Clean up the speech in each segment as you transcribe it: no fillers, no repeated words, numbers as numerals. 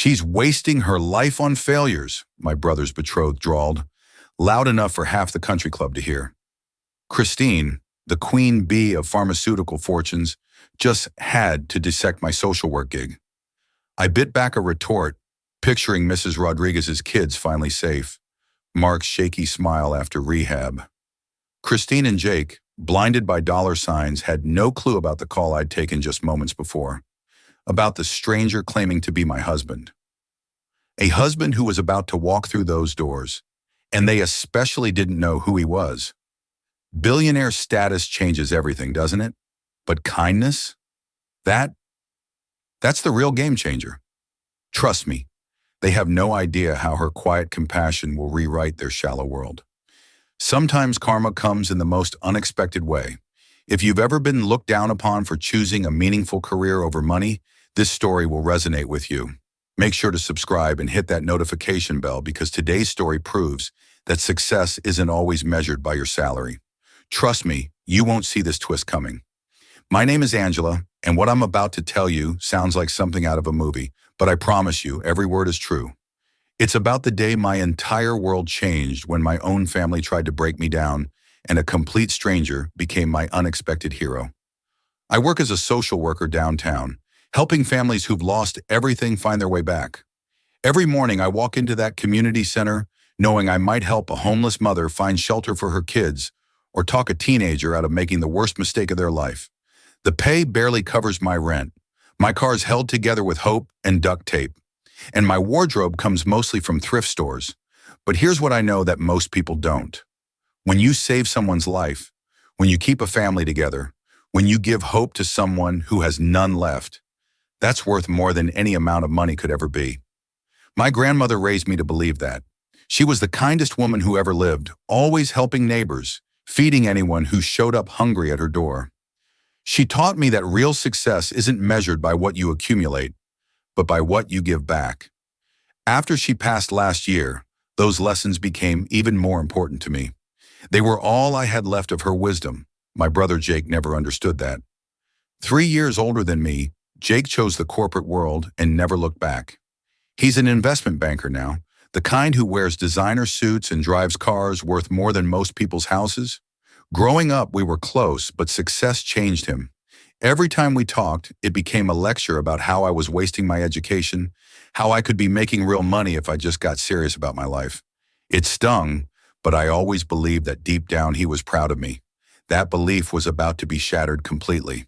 She's wasting her life on failures, my brother's betrothed drawled, loud enough for half the country club to hear. Christine, the queen bee of pharmaceutical fortunes, just had to dissect my social work gig. I bit back a retort, picturing Mrs. Rodriguez's kids finally safe, Mark's shaky smile after rehab. Christine and Jake, blinded by dollar signs, had no clue about the call I'd taken just moments before, about the stranger claiming to be my husband. A husband who was about to walk through those doors, and they especially didn't know who he was. Billionaire status changes everything, doesn't it? But kindness? That's the real game changer. Trust me, they have no idea how her quiet compassion will rewrite their shallow world. Sometimes karma comes in the most unexpected way. If you've ever been looked down upon for choosing a meaningful career over money, this story will resonate with you. Make sure to subscribe and hit that notification bell because today's story proves that success isn't always measured by your salary. Trust me, you won't see this twist coming. My name is Angela, and what I'm about to tell you sounds like something out of a movie, but I promise you, every word is true. It's about the day my entire world changed when my own family tried to break me down and a complete stranger became my unexpected hero. I work as a social worker downtown, helping families who've lost everything find their way back. Every morning I walk into that community center knowing I might help a homeless mother find shelter for her kids or talk a teenager out of making the worst mistake of their life. The pay barely covers my rent. My car's held together with hope and duct tape. And my wardrobe comes mostly from thrift stores. But here's what I know that most people don't. When you save someone's life, when you keep a family together, when you give hope to someone who has none left, that's worth more than any amount of money could ever be. My grandmother raised me to believe that. She was the kindest woman who ever lived, always helping neighbors, feeding anyone who showed up hungry at her door. She taught me that real success isn't measured by what you accumulate, but by what you give back. After she passed last year, those lessons became even more important to me. They were all I had left of her wisdom. My brother Jake never understood that. 3 years older than me, Jake chose the corporate world and never looked back. He's an investment banker now, the kind who wears designer suits and drives cars worth more than most people's houses. Growing up, we were close, but success changed him. Every time we talked, it became a lecture about how I was wasting my education, how I could be making real money if I just got serious about my life. It stung, but I always believed that deep down he was proud of me. That belief was about to be shattered completely.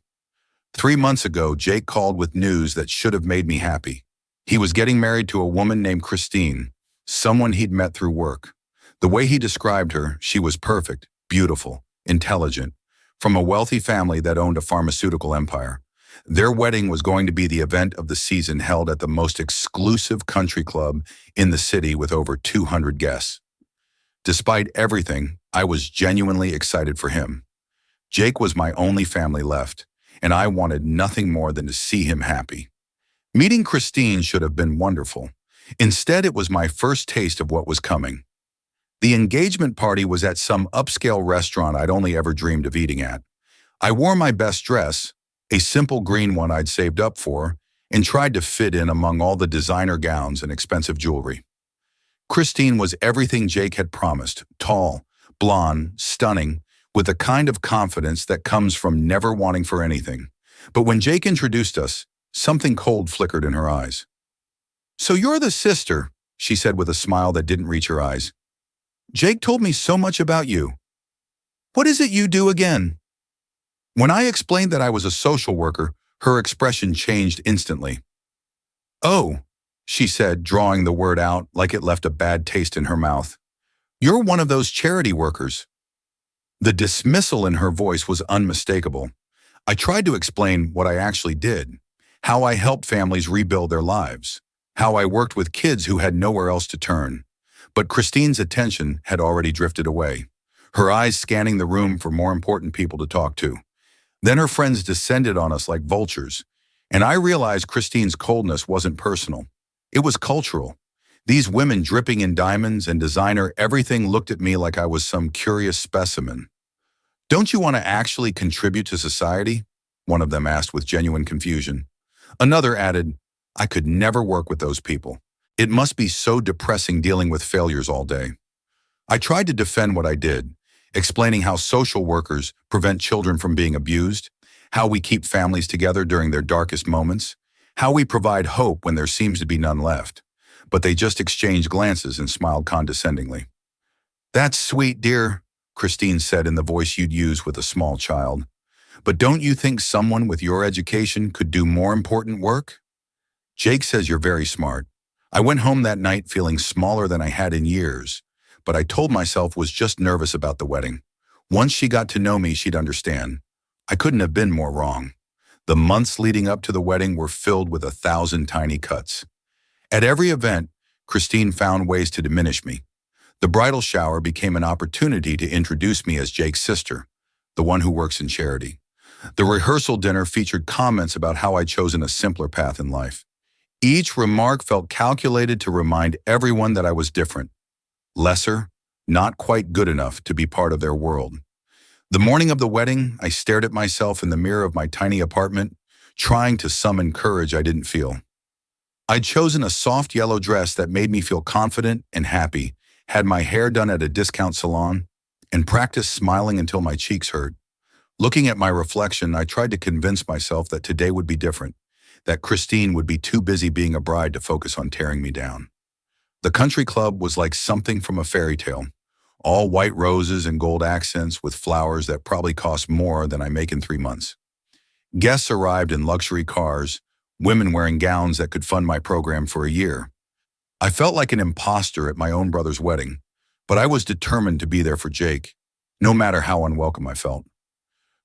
3 months ago, Jake called with news that should have made me happy. He was getting married to a woman named Christine, someone he'd met through work. The way he described her, she was perfect, beautiful, intelligent, from a wealthy family that owned a pharmaceutical empire. Their wedding was going to be the event of the season, held at the most exclusive country club in the city with over 200 guests. Despite everything, I was genuinely excited for him. Jake was my only family left, and I wanted nothing more than to see him happy. Meeting Christine should have been wonderful. Instead, it was my first taste of what was coming. The engagement party was at some upscale restaurant I'd only ever dreamed of eating at. I wore my best dress, a simple green one I'd saved up for, and tried to fit in among all the designer gowns and expensive jewelry. Christine was everything Jake had promised, tall, blonde, stunning, with the kind of confidence that comes from never wanting for anything. But when Jake introduced us, something cold flickered in her eyes. "So you're the sister," she said with a smile that didn't reach her eyes. "Jake told me so much about you. What is it you do again?" When I explained that I was a social worker, her expression changed instantly. "Oh," she said, drawing the word out like it left a bad taste in her mouth. "You're one of those charity workers." The dismissal in her voice was unmistakable. I tried to explain what I actually did, how I helped families rebuild their lives, how I worked with kids who had nowhere else to turn. But Christine's attention had already drifted away, her eyes scanning the room for more important people to talk to. Then her friends descended on us like vultures, and I realized Christine's coldness wasn't personal. It was cultural. These women dripping in diamonds and designer everything looked at me like I was some curious specimen. "Don't you want to actually contribute to society?" one of them asked with genuine confusion. Another added, I could never work with those people. It must be so depressing dealing with failures all day. I tried to defend what I did, explaining how social workers prevent children from being abused, how we keep families together during their darkest moments, how we provide hope when there seems to be none left. But they just exchanged glances and smiled condescendingly. "That's sweet, dear," Christine said in the voice you'd use with a small child. "But don't you think someone with your education could do more important work?" "Jake says you're very smart." I went home that night feeling smaller than I had in years, but I told myself was just nervous about the wedding. Once she got to know me, she'd understand. I couldn't have been more wrong. The months leading up to the wedding were filled with 1,000 tiny cuts. At every event, Christine found ways to diminish me. The bridal shower became an opportunity to introduce me as Jake's sister, the one who works in charity. The rehearsal dinner featured comments about how I'd chosen a simpler path in life. Each remark felt calculated to remind everyone that I was different, lesser, not quite good enough to be part of their world. The morning of the wedding, I stared at myself in the mirror of my tiny apartment, trying to summon courage I didn't feel. I'd chosen a soft yellow dress that made me feel confident and happy, had my hair done at a discount salon, and practiced smiling until my cheeks hurt. Looking at my reflection, I tried to convince myself that today would be different, that Christine would be too busy being a bride to focus on tearing me down. The country club was like something from a fairy tale, all white roses and gold accents with flowers that probably cost more than I make in 3 months. Guests arrived in luxury cars, women wearing gowns that could fund my program for a year. I felt like an imposter at my own brother's wedding, but I was determined to be there for Jake, no matter how unwelcome I felt.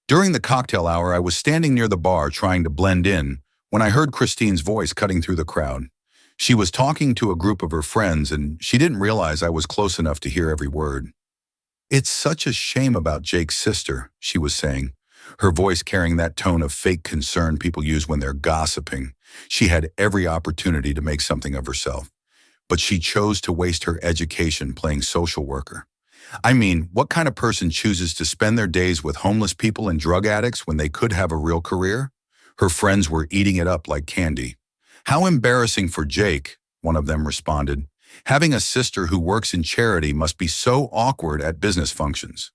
During the cocktail hour, I was standing near the bar trying to blend in when I heard Christine's voice cutting through the crowd. She was talking to a group of her friends, and she didn't realize I was close enough to hear every word. "It's such a shame about Jake's sister," she was saying, her voice carrying that tone of fake concern people use when they're gossiping. She had every opportunity to make something of herself, but she chose to waste her education playing social worker. I mean, what kind of person chooses to spend their days with homeless people and drug addicts when they could have a real career? Her friends were eating it up like candy. "How embarrassing for Jake," one of them responded. "Having a sister who works in charity must be so awkward at business functions."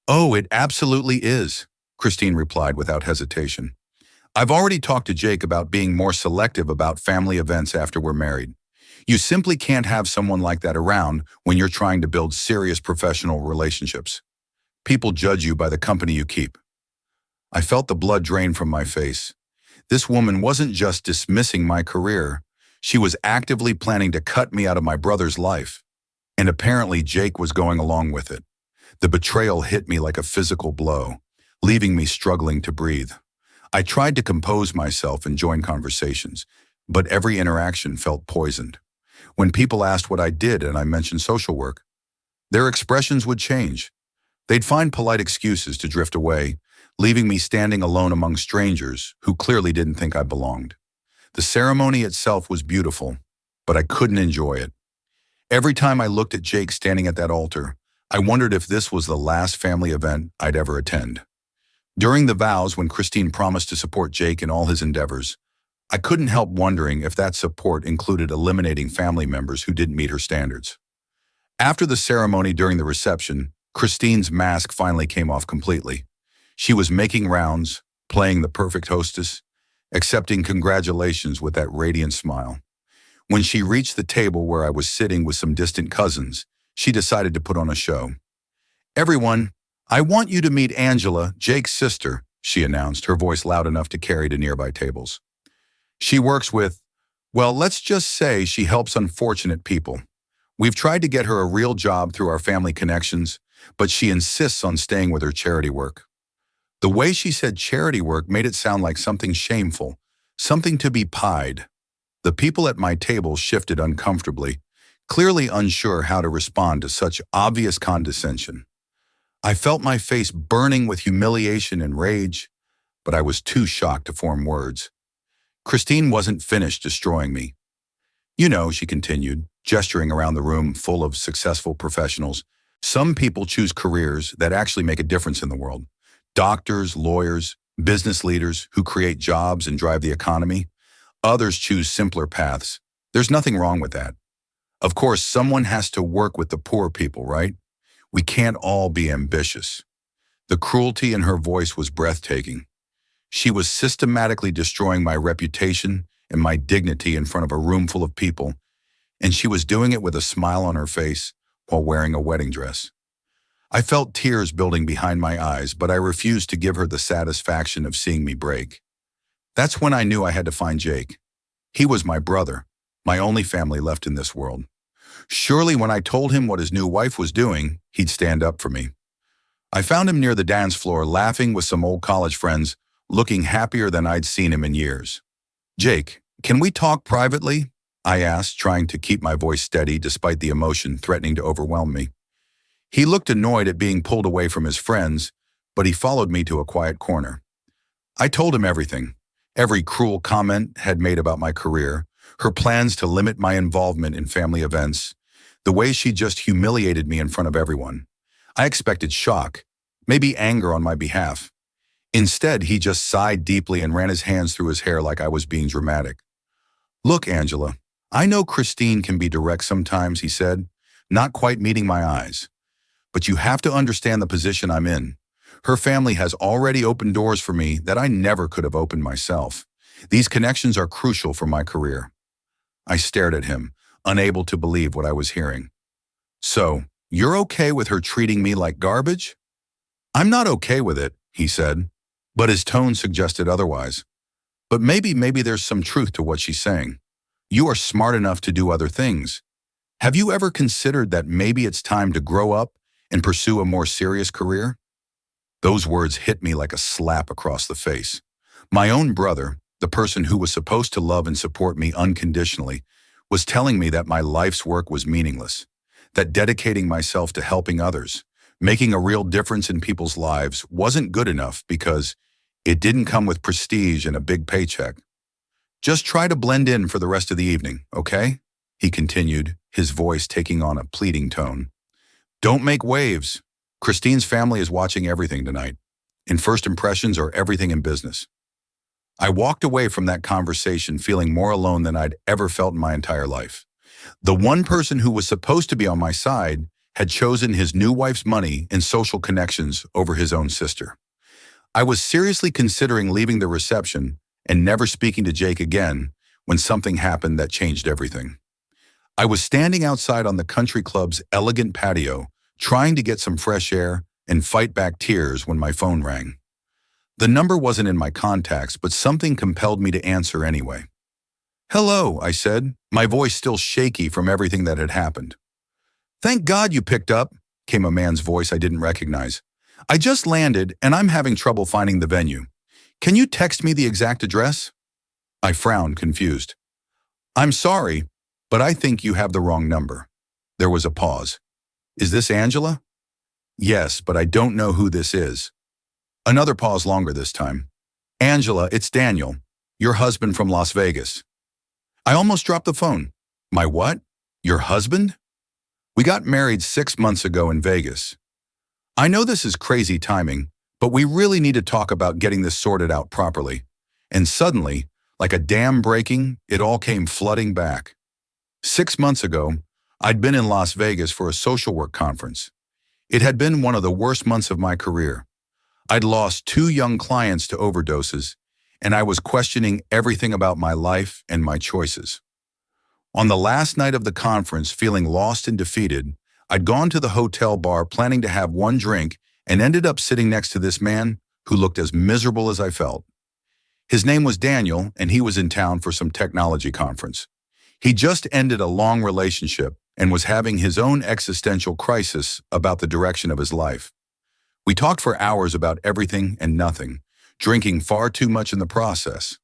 "Oh, it absolutely is," Christine replied without hesitation. "I've already talked to Jake about being more selective about family events after we're married. You simply can't have someone like that around when you're trying to build serious professional relationships. People judge you by the company you keep." I felt the blood drain from my face. This woman wasn't just dismissing my career. She was actively planning to cut me out of my brother's life. And apparently Jake was going along with it. The betrayal hit me like a physical blow, leaving me struggling to breathe. I tried to compose myself and join conversations, but every interaction felt poisoned. When people asked what I did and I mentioned social work, their expressions would change. They'd find polite excuses to drift away, leaving me standing alone among strangers who clearly didn't think I belonged. The ceremony itself was beautiful, but I couldn't enjoy it. Every time I looked at Jake standing at that altar, I wondered if this was the last family event I'd ever attend. During the vows, when Christine promised to support Jake in all his endeavors, I couldn't help wondering if that support included eliminating family members who didn't meet her standards. After the ceremony, during the reception, Christine's mask finally came off completely. She was making rounds, playing the perfect hostess, accepting congratulations with that radiant smile. When she reached the table where I was sitting with some distant cousins, she decided to put on a show. "Everyone, I want you to meet Angela, Jake's sister," she announced, her voice loud enough to carry to nearby tables. "She works with, well, let's just say she helps unfortunate people. We've tried to get her a real job through our family connections, but she insists on staying with her charity work." The way she said charity work made it sound like something shameful, something to be pied. The people at my table shifted uncomfortably, clearly unsure how to respond to such obvious condescension. I felt my face burning with humiliation and rage, but I was too shocked to form words. Christine wasn't finished destroying me. "You know," she continued, gesturing around the room full of successful professionals, "some people choose careers that actually make a difference in the world. Doctors, lawyers, business leaders who create jobs and drive the economy. Others choose simpler paths. There's nothing wrong with that. Of course, someone has to work with the poor people, right? We can't all be ambitious. The cruelty in her voice was breathtaking. She was systematically destroying my reputation and my dignity in front of a room full of people, and she was doing it with a smile on her face while wearing a wedding dress. I felt tears building behind my eyes, but I refused to give her the satisfaction of seeing me break. That's when I knew I had to find Jake. He was my brother, my only family left in this world. Surely when I told him what his new wife was doing, he'd stand up for me. I found him near the dance floor laughing with some old college friends, looking happier than I'd seen him in years. "Jake, can we talk privately?" I asked, trying to keep my voice steady despite the emotion threatening to overwhelm me. He looked annoyed at being pulled away from his friends, but he followed me to a quiet corner. I told him everything. Every cruel comment had made about my career, her plans to limit my involvement in family events, the way she just humiliated me in front of everyone. I expected shock, maybe anger on my behalf. Instead, he just sighed deeply and ran his hands through his hair like I was being dramatic. "Look, Angela, I know Christine can be direct sometimes," he said, not quite meeting my eyes. "But you have to understand the position I'm in. Her family has already opened doors for me that I never could have opened myself. These connections are crucial for my career." I stared at him, unable to believe what I was hearing. "So, you're okay with her treating me like garbage?" "I'm not okay with it," he said, but his tone suggested otherwise. "But maybe there's some truth to what she's saying. You are smart enough to do other things. Have you ever considered that maybe it's time to grow up and pursue a more serious career?" Those words hit me like a slap across the face. My own brother, the person who was supposed to love and support me unconditionally, was telling me that my life's work was meaningless, that dedicating myself to helping others, making a real difference in people's lives, wasn't good enough because it didn't come with prestige and a big paycheck. "Just try to blend in for the rest of the evening, okay?" he continued, his voice taking on a pleading tone. "Don't make waves. Christine's family is watching everything tonight, and first impressions are everything in business." I walked away from that conversation feeling more alone than I'd ever felt in my entire life. The one person who was supposed to be on my side had chosen his new wife's money and social connections over his own sister. I was seriously considering leaving the reception and never speaking to Jake again when something happened that changed everything. I was standing outside on the country club's elegant patio, trying to get some fresh air and fight back tears when my phone rang. The number wasn't in my contacts, but something compelled me to answer anyway. "Hello," I said, my voice still shaky from everything that had happened. "Thank God you picked up," came a man's voice I didn't recognize. "I just landed and I'm having trouble finding the venue. Can you text me the exact address?" I frowned, confused. "I'm sorry, but I think you have the wrong number." There was a pause. "Is this Angela?" "Yes, but I don't know who this is." Another pause, longer this time. "Angela, it's Daniel, your husband from Las Vegas." I almost dropped the phone. "My what? Your husband?" "We got married 6 months ago in Vegas." "I know this is crazy timing, but we really need to talk about getting this sorted out properly." And suddenly, like a dam breaking, it all came flooding back. 6 months ago, I'd been in Las Vegas for a social work conference. It had been one of the worst months of my career. I'd lost 2 young clients to overdoses, and I was questioning everything about my life and my choices. On the last night of the conference, feeling lost and defeated, I'd gone to the hotel bar planning to have one drink and ended up sitting next to this man who looked as miserable as I felt. His name was Daniel, and he was in town for some technology conference. He just ended a long relationship and was having his own existential crisis about the direction of his life. We talked for hours about everything and nothing, drinking far too much in the process.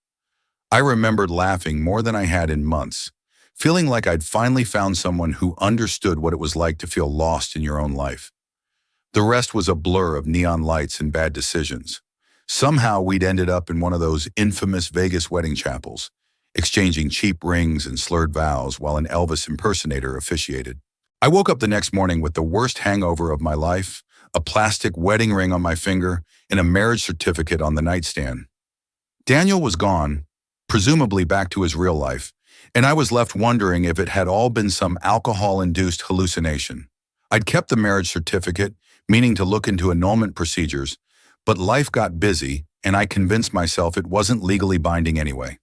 I remembered laughing more than I had in months, feeling like I'd finally found someone who understood what it was like to feel lost in your own life. The rest was a blur of neon lights and bad decisions. Somehow we'd ended up in one of those infamous Vegas wedding chapels, exchanging cheap rings and slurred vows while an Elvis impersonator officiated. I woke up the next morning with the worst hangover of my life, a plastic wedding ring on my finger, and a marriage certificate on the nightstand. Daniel was gone, presumably back to his real life, and I was left wondering if it had all been some alcohol-induced hallucination. I'd kept the marriage certificate, meaning to look into annulment procedures, but life got busy, and I convinced myself it wasn't legally binding anyway.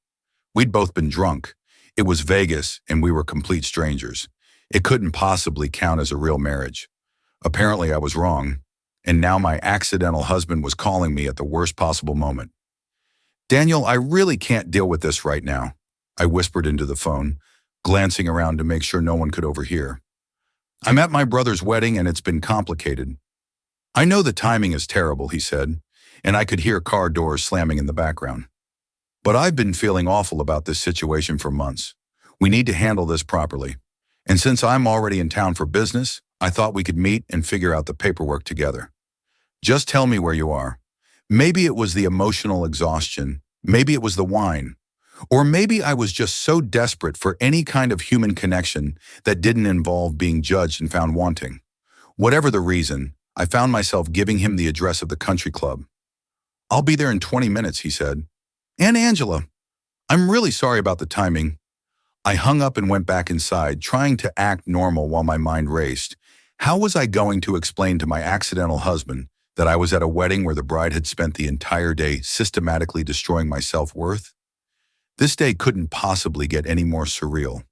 We'd both been drunk. It was Vegas, and we were complete strangers. It couldn't possibly count as a real marriage. Apparently I was wrong, and now my accidental husband was calling me at the worst possible moment. "Daniel, I really can't deal with this right now," I whispered into the phone, glancing around to make sure no one could overhear. "I'm at my brother's wedding and it's been complicated." "I know the timing is terrible," he said, and I could hear car doors slamming in the background. "But I've been feeling awful about this situation for months. We need to handle this properly. And since I'm already in town for business, I thought we could meet and figure out the paperwork together. Just tell me where you are. Maybe it was the emotional exhaustion, maybe it was the wine, or maybe I was just so desperate for any kind of human connection that didn't involve being judged and found wanting. Whatever the reason, I found myself giving him the address of the country club. "I'll be there in 20 minutes, he said. "And Angela, I'm really sorry about the timing." I hung up and went back inside, trying to act normal while my mind raced. How was I going to explain to my accidental husband that I was at a wedding where the bride had spent the entire day systematically destroying my self-worth? This day couldn't possibly get any more surreal.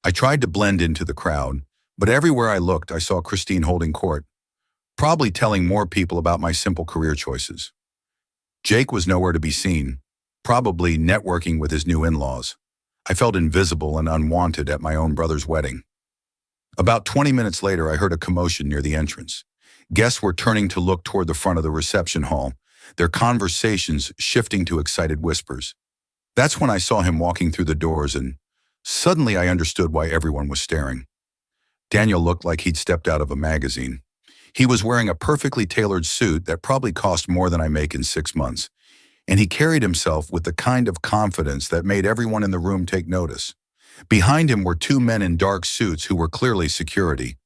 I tried to blend into the crowd, but everywhere I looked, I saw Christine holding court, probably telling more people about my simple career choices. Jake was nowhere to be seen, probably networking with his new in-laws. I felt invisible and unwanted at my own brother's wedding. About 20 minutes later, I heard a commotion near the entrance. Guests were turning to look toward the front of the reception hall, their conversations shifting to excited whispers. That's when I saw him walking through the doors, and suddenly I understood why everyone was staring. Daniel looked like he'd stepped out of a magazine. He was wearing a perfectly tailored suit that probably cost more than I make in 6 months, and he carried himself with the kind of confidence that made everyone in the room take notice. Behind him were 2 men in dark suits who were clearly security,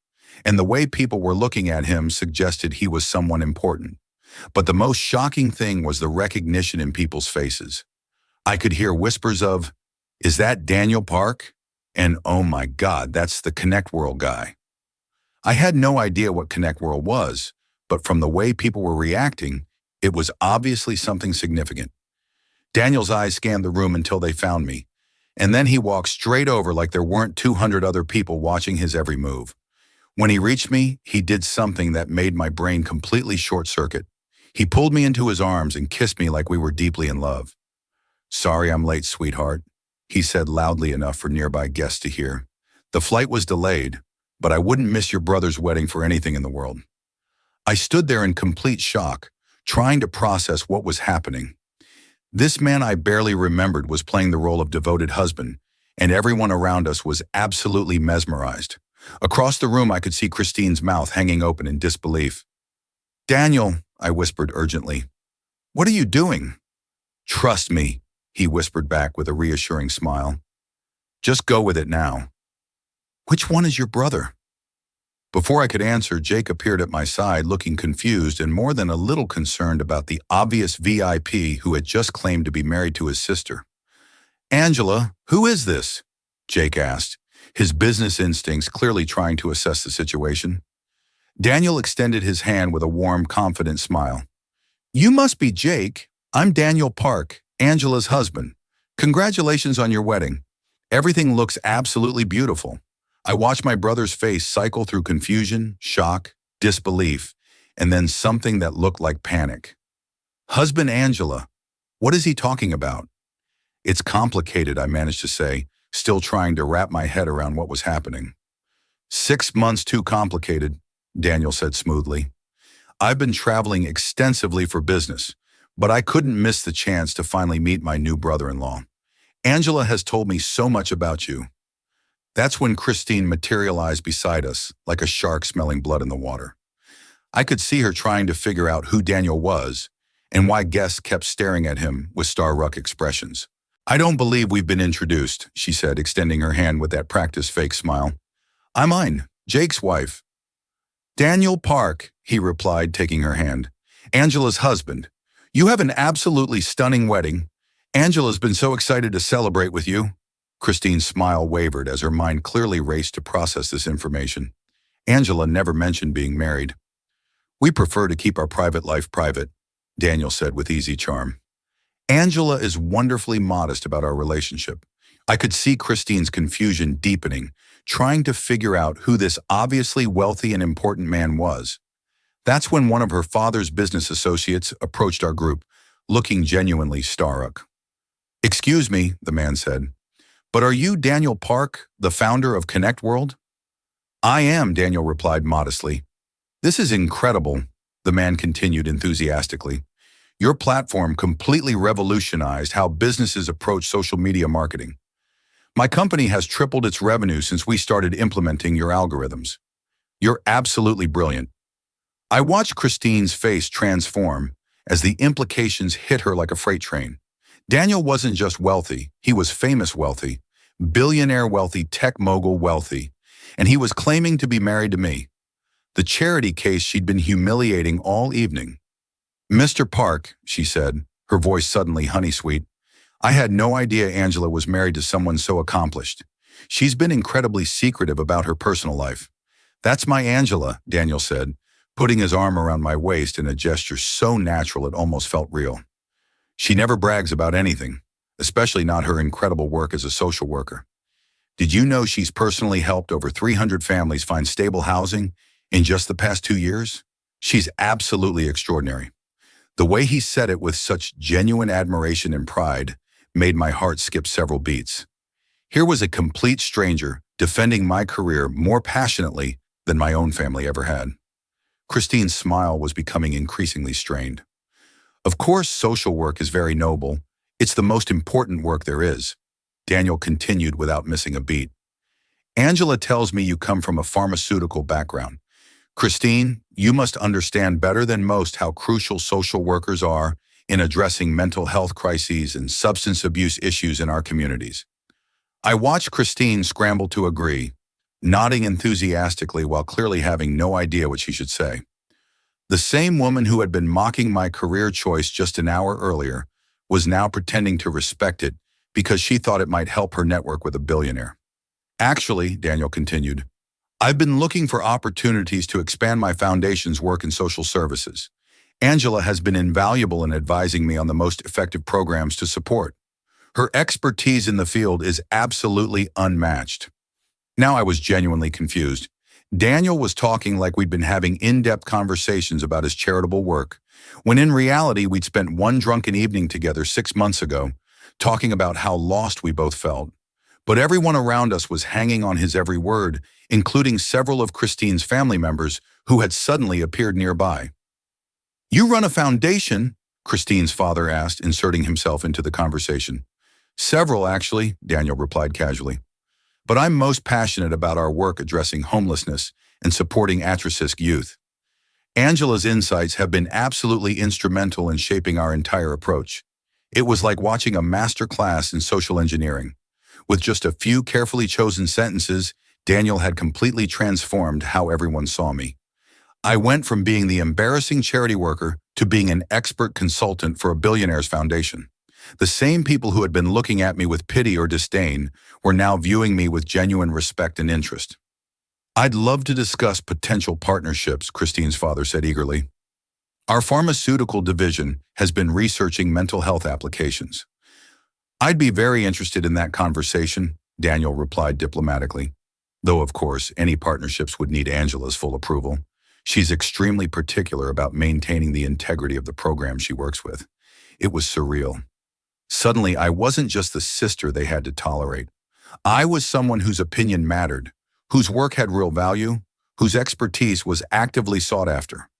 and the way people were looking at him suggested he was someone important. But the most shocking thing was the recognition in people's faces. I could hear whispers of, "Is that Daniel Park?" And "Oh my God, that's the Connect World guy." I had no idea what Connect World was, but from the way people were reacting, it was obviously something significant. Daniel's eyes scanned the room until they found me, and then he walked straight over like there weren't 200 other people watching his every move. When he reached me, he did something that made my brain completely short-circuit. He pulled me into his arms and kissed me like we were deeply in love. "Sorry I'm late, sweetheart," he said loudly enough for nearby guests to hear. "The flight was delayed, but I wouldn't miss your brother's wedding for anything in the world." I stood there in complete shock, trying to process what was happening. This man I barely remembered was playing the role of devoted husband, and everyone around us was absolutely mesmerized. Across the room, I could see Christine's mouth hanging open in disbelief. "Daniel," I whispered urgently, "what are you doing?" "Trust me," he whispered back with a reassuring smile. "Just go with it now." "Which one is your brother?" Before I could answer, Jake appeared at my side, looking confused and more than a little concerned about the obvious VIP who had just claimed to be married to his sister. "Angela, who is this?" Jake asked, his business instincts clearly trying to assess the situation. Daniel extended his hand with a warm, confident smile. "You must be Jake. I'm Daniel Park, Angela's husband. Congratulations on your wedding. Everything looks absolutely beautiful." I watched my brother's face cycle through confusion, shock, disbelief, and then something that looked like panic. "Husband Angela, what is he talking about?" "It's complicated," I managed to say, still trying to wrap my head around what was happening. 6 months too complicated," Daniel said smoothly. "I've been traveling extensively for business, but I couldn't miss the chance to finally meet my new brother-in-law. Angela has told me so much about you." That's when Christine materialized beside us, like a shark smelling blood in the water. I could see her trying to figure out who Daniel was and why guests kept staring at him with star-struck expressions. "I don't believe we've been introduced," she said, extending her hand with that practiced fake smile. "I'm mine, Jake's wife." "Daniel Park," he replied, taking her hand. "Angela's husband. You have an absolutely stunning wedding, Angela's been so excited to celebrate with you. Christine's smile wavered as her mind clearly raced to process this information. Angela never mentioned being married. We prefer to keep our private life private, Daniel said with easy charm. Angela is wonderfully modest about our relationship. I could see Christine's confusion deepening, trying to figure out who this obviously wealthy and important man was. That's when one of her father's business associates approached our group, looking genuinely starstruck. "Excuse me," the man said, "but are you Daniel Park, the founder of Connect World?" "I am," Daniel replied modestly. "This is incredible," the man continued enthusiastically. "Your platform completely revolutionized how businesses approach social media marketing. My company has tripled its revenue since we started implementing your algorithms. You're absolutely brilliant." I watched Christine's face transform as the implications hit her like a freight train. Daniel wasn't just wealthy, he was famous wealthy, billionaire wealthy, tech mogul wealthy, and he was claiming to be married to me, the charity case she'd been humiliating all evening. "Mr. Park," she said, her voice suddenly honey-sweet, "I had no idea Angela was married to someone so accomplished. She's been incredibly secretive about her personal life." "That's my Angela," Daniel said, putting his arm around my waist in a gesture so natural it almost felt real. "She never brags about anything, especially not her incredible work as a social worker. Did you know she's personally helped over 300 families find stable housing in just the past 2 years? She's absolutely extraordinary." The way he said it with such genuine admiration and pride made my heart skip several beats. Here was a complete stranger defending my career more passionately than my own family ever had. Christine's smile was becoming increasingly strained. "Of course, social work is very noble. It's the most important work there is," Daniel continued without missing a beat. "Angela tells me you come from a pharmaceutical background. Christine, you must understand better than most how crucial social workers are in addressing mental health crises and substance abuse issues in our communities." I watched Christine scramble to agree, nodding enthusiastically while clearly having no idea what she should say. The same woman who had been mocking my career choice just an hour earlier was now pretending to respect it because she thought it might help her network with a billionaire. "Actually," Daniel continued, "I've been looking for opportunities to expand my foundation's work in social services. Angela has been invaluable in advising me on the most effective programs to support. Her expertise in the field is absolutely unmatched." Now I was genuinely confused. Daniel was talking like we'd been having in-depth conversations about his charitable work, when in reality we'd spent one drunken evening together 6 months ago, talking about how lost we both felt. But everyone around us was hanging on his every word, including several of Christine's family members who had suddenly appeared nearby. "You run a foundation?" Christine's father asked, inserting himself into the conversation. "Several, actually," Daniel replied casually. "But I'm most passionate about our work addressing homelessness and supporting at-risk youth. Angela's insights have been absolutely instrumental in shaping our entire approach. It was like watching a master class in social engineering. With just a few carefully chosen sentences, Daniel had completely transformed how everyone saw me. I went from being the embarrassing charity worker to being an expert consultant for a billionaire's foundation. The same people who had been looking at me with pity or disdain were now viewing me with genuine respect and interest. "I'd love to discuss potential partnerships," Christine's father said eagerly. "Our pharmaceutical division has been researching mental health applications." "I'd be very interested in that conversation," Daniel replied diplomatically. Though, of course, any partnerships would need Angela's full approval. She's extremely particular about maintaining the integrity of the program she works with. It was surreal. Suddenly, I wasn't just the sister they had to tolerate. I was someone whose opinion mattered, whose work had real value, whose expertise was actively sought after.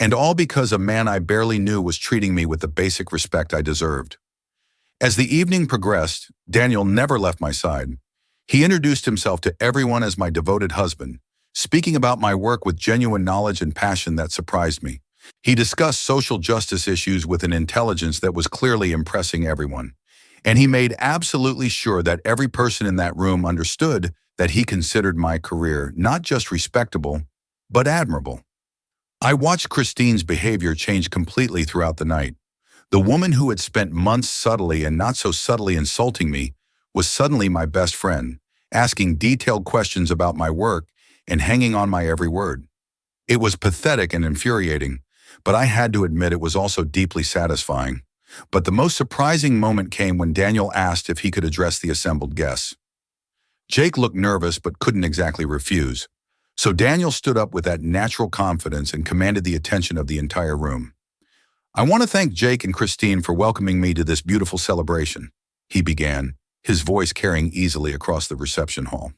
And all because a man I barely knew was treating me with the basic respect I deserved. As the evening progressed, Daniel never left my side. He introduced himself to everyone as my devoted husband, speaking about my work with genuine knowledge and passion that surprised me. He discussed social justice issues with an intelligence that was clearly impressing everyone. And he made absolutely sure that every person in that room understood that he considered my career not just respectable, but admirable. I watched Christine's behavior change completely throughout the night. The woman who had spent months subtly and not so subtly insulting me was suddenly my best friend, asking detailed questions about my work and hanging on my every word. It was pathetic and infuriating, but I had to admit it was also deeply satisfying. But the most surprising moment came when Daniel asked if he could address the assembled guests. Jake looked nervous but couldn't exactly refuse. So Daniel stood up with that natural confidence and commanded the attention of the entire room. "I want to thank Jake and Christine for welcoming me to this beautiful celebration," he began, his voice carrying easily across the reception hall.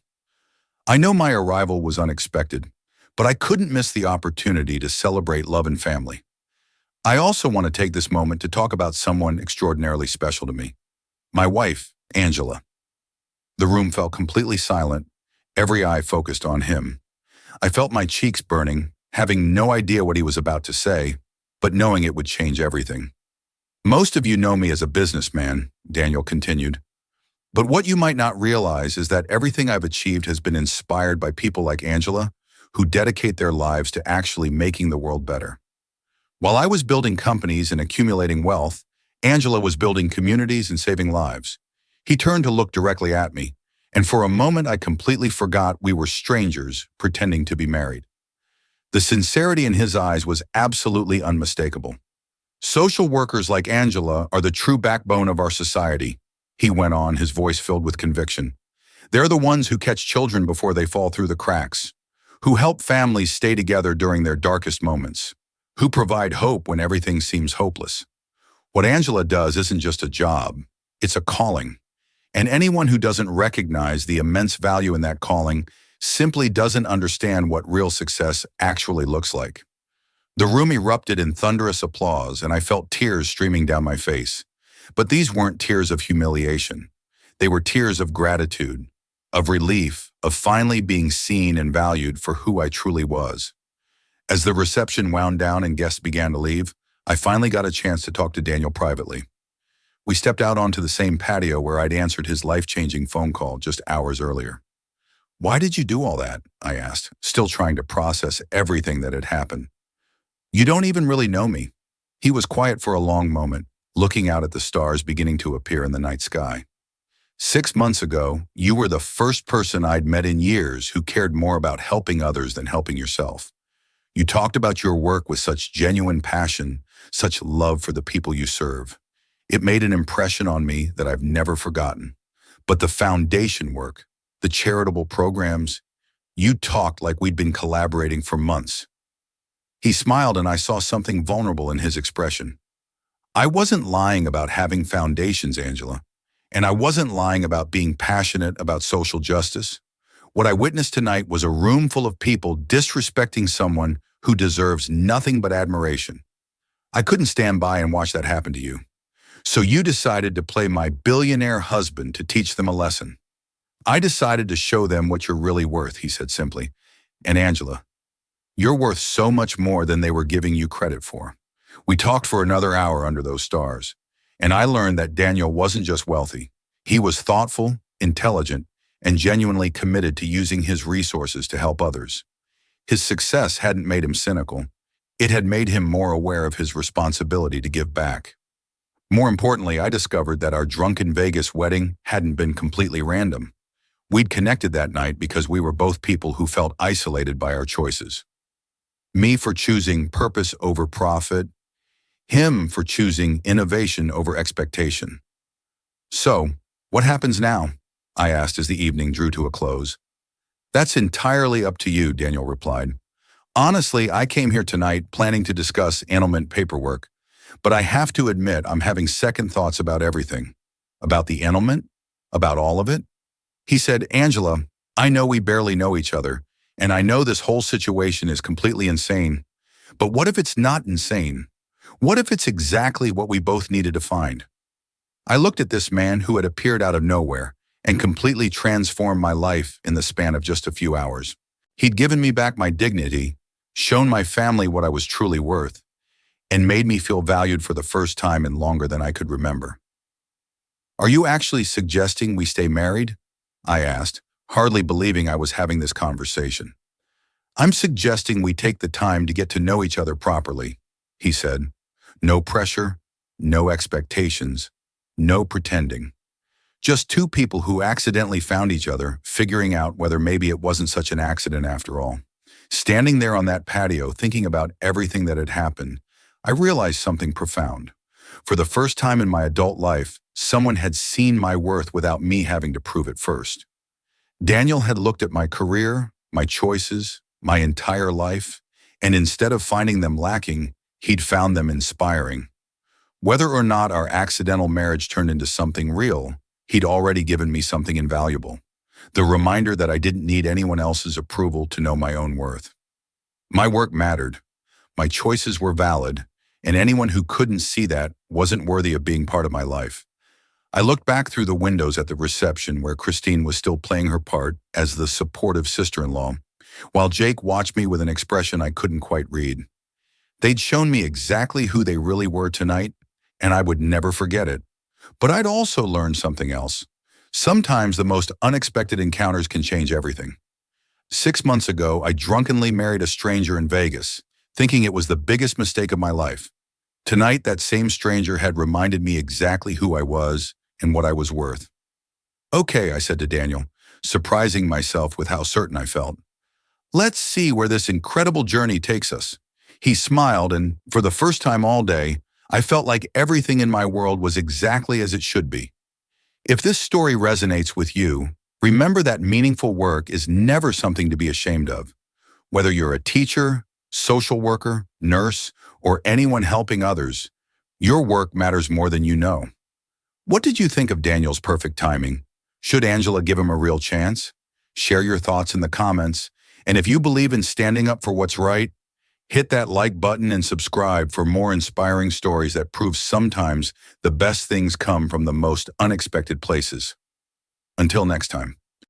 "I know my arrival was unexpected, but I couldn't miss the opportunity to celebrate love and family. I also want to take this moment to talk about someone extraordinarily special to me, my wife, Angela." The room fell completely silent, every eye focused on him. I felt my cheeks burning, having no idea what he was about to say, but knowing it would change everything. "Most of you know me as a businessman," Daniel continued. "But what you might not realize is that everything I've achieved has been inspired by people like Angela, who dedicate their lives to actually making the world better. While I was building companies and accumulating wealth, Angela was building communities and saving lives." He turned to look directly at me, and for a moment I completely forgot we were strangers pretending to be married. The sincerity in his eyes was absolutely unmistakable. "Social workers like Angela are the true backbone of our society," he went on, his voice filled with conviction. "They're the ones who catch children before they fall through the cracks, who help families stay together during their darkest moments, who provide hope when everything seems hopeless. What Angela does isn't just a job, it's a calling. And anyone who doesn't recognize the immense value in that calling simply doesn't understand what real success actually looks like." The room erupted in thunderous applause, and I felt tears streaming down my face. But these weren't tears of humiliation. They were tears of gratitude, of relief, of finally being seen and valued for who I truly was. As the reception wound down and guests began to leave, I finally got a chance to talk to Daniel privately. We stepped out onto the same patio where I'd answered his life-changing phone call just hours earlier. "Why did you do all that?" I asked, still trying to process everything that had happened. "You don't even really know me." He was quiet for a long moment, looking out at the stars beginning to appear in the night sky. "6 months ago, you were the first person I'd met in years who cared more about helping others than helping yourself. You talked about your work with such genuine passion, such love for the people you serve. It made an impression on me that I've never forgotten. But the foundation work, the charitable programs, you talked like we'd been collaborating for months." He smiled, and I saw something vulnerable in his expression. "I wasn't lying about having foundations, Angela, and I wasn't lying about being passionate about social justice. What I witnessed tonight was a room full of people disrespecting someone who deserves nothing but admiration. I couldn't stand by and watch that happen to you. So you decided to play my billionaire husband to teach them a lesson. I decided to show them what you're really worth," he said simply. "And Angela, you're worth so much more than they were giving you credit for." We talked for another hour under those stars, and I learned that Daniel wasn't just wealthy. He was thoughtful, intelligent, and genuinely committed to using his resources to help others. His success hadn't made him cynical. It had made him more aware of his responsibility to give back. More importantly, I discovered that our drunken Vegas wedding hadn't been completely random. We'd connected that night because we were both people who felt isolated by our choices. Me for choosing purpose over profit, him for choosing innovation over expectation. "So, what happens now?" I asked as the evening drew to a close. "That's entirely up to you," Daniel replied. "Honestly, I came here tonight planning to discuss annulment paperwork, but I have to admit I'm having second thoughts about everything. About the annulment? About all of it?" He said, "Angela, I know we barely know each other, and I know this whole situation is completely insane. But what if it's not insane? What if it's exactly what we both needed to find?" I looked at this man who had appeared out of nowhere and completely transformed my life in the span of just a few hours. He'd given me back my dignity, shown my family what I was truly worth, and made me feel valued for the first time in longer than I could remember. "Are you actually suggesting we stay married?" I asked, hardly believing I was having this conversation. "I'm suggesting we take the time to get to know each other properly," he said. "No pressure, no expectations, no pretending. Just two people who accidentally found each other, figuring out whether maybe it wasn't such an accident after all. Standing there on that patio, thinking about everything that had happened, I realized something profound. For the first time in my adult life, someone had seen my worth without me having to prove it first. Daniel had looked at my career, my choices, my entire life, and instead of finding them lacking, he'd found them inspiring. Whether or not our accidental marriage turned into something real, he'd already given me something invaluable. The reminder that I didn't need anyone else's approval to know my own worth. My work mattered, my choices were valid, and anyone who couldn't see that wasn't worthy of being part of my life. I looked back through the windows at the reception where Christine was still playing her part as the supportive sister-in-law, while Jake watched me with an expression I couldn't quite read. They'd shown me exactly who they really were tonight, and I would never forget it. But I'd also learned something else. Sometimes the most unexpected encounters can change everything. 6 months ago, I drunkenly married a stranger in Vegas, thinking it was the biggest mistake of my life. Tonight, that same stranger had reminded me exactly who I was and what I was worth. Okay, I said to Daniel, surprising myself with how certain I felt. Let's see where this incredible journey takes us. He smiled, and for the first time all day, I felt like everything in my world was exactly as it should be. If this story resonates with you, remember that meaningful work is never something to be ashamed of. Whether you're a teacher, social worker, nurse, or anyone helping others, your work matters more than you know. What did you think of Daniel's perfect timing? Should Angela give him a real chance? Share your thoughts in the comments. And if you believe in standing up for what's right, hit that like button and subscribe for more inspiring stories that prove sometimes the best things come from the most unexpected places. Until next time.